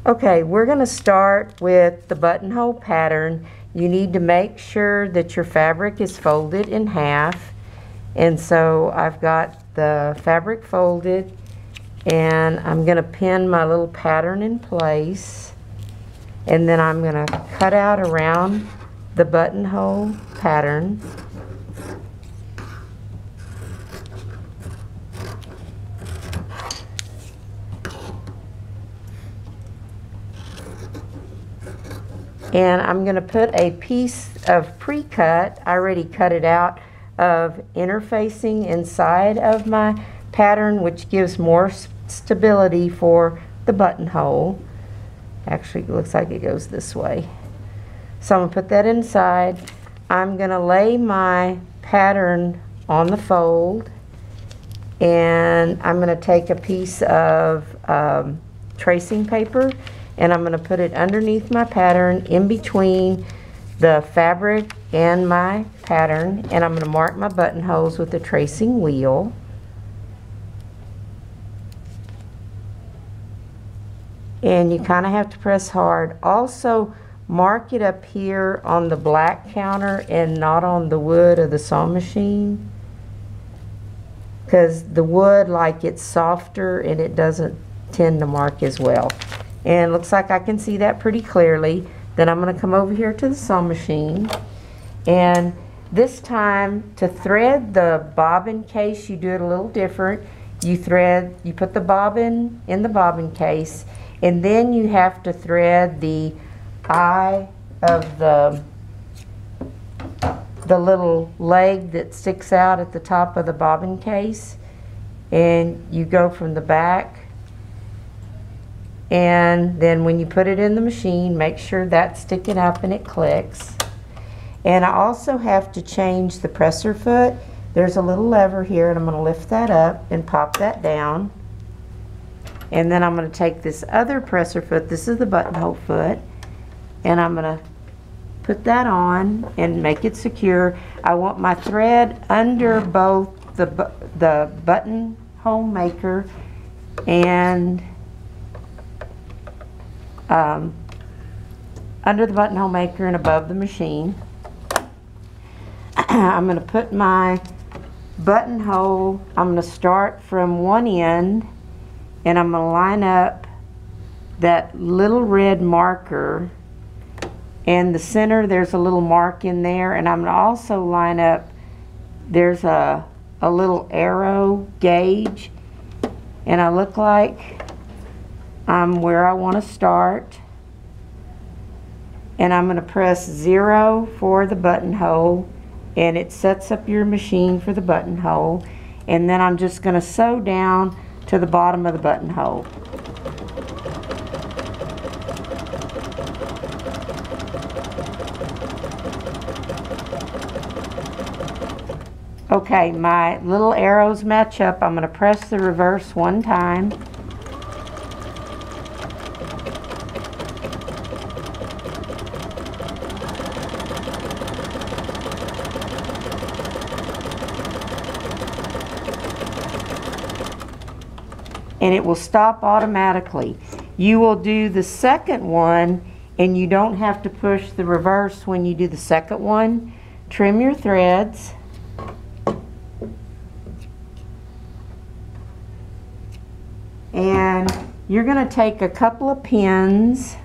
Okay, we're going to start with the buttonhole pattern. You need to make sure that your fabric is folded in half. And so I've got the fabric folded, and I'm going to pin my little pattern in place. And then I'm going to cut out around the buttonhole pattern. And I'm going to put a piece of pre-cut, I already cut it out, of interfacing inside of my pattern, which gives more stability for the buttonhole. Actually, it looks like it goes this way. So I'm going to put that inside. I'm going to lay my pattern on the fold, and I'm going to take a piece of tracing paper, and I'm going to put it underneath my pattern in between the fabric and my pattern, and I'm going to mark my buttonholes with the tracing wheel. And you kind of have to press hard. Also, mark it up here on the black counter and not on the wood of the sewing machine, because the wood, like, it's softer and it doesn't tend to mark as well. And it looks like I can see that pretty clearly. Then I'm going to come over here to the sewing machine, and this time to thread the bobbin case, you do it a little different. You put the bobbin in the bobbin case, and then you have to thread the eye of the little leg that sticks out at the top of the bobbin case, and you go from the back. And then when you put it in the machine, make sure that's sticking up and it clicks. And I also have to change the presser foot. There's a little lever here, and I'm going to lift that up and pop that down. And then I'm going to take this other presser foot, this is the buttonhole foot, and I'm going to put that on and make it secure. I want my thread under both the buttonhole maker and under the buttonhole maker and above the machine. I'm going to put my buttonhole, I'm going to start from one end, and I'm going to line up that little red marker, and the center, there's a little mark in there, and I'm going to also line up, there's a little arrow gauge, and I look like I'm where I want to start, and I'm going to press 0 for the buttonhole, and it sets up your machine for the buttonhole. And then I'm just going to sew down to the bottom of the buttonhole. Okay, my little arrows match up. I'm going to press the reverse one time. And it will stop automatically. You will do the second one, and you don't have to push the reverse when you do the second one. Trim your threads. And you're going to take a couple of pins,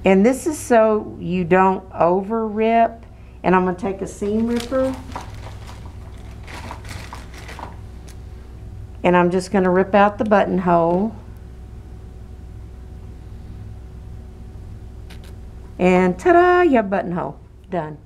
and this is so you don't over rip. And I'm going to take a seam ripper, and I'm just going to rip out the buttonhole. And ta-da, you have a buttonhole. Done.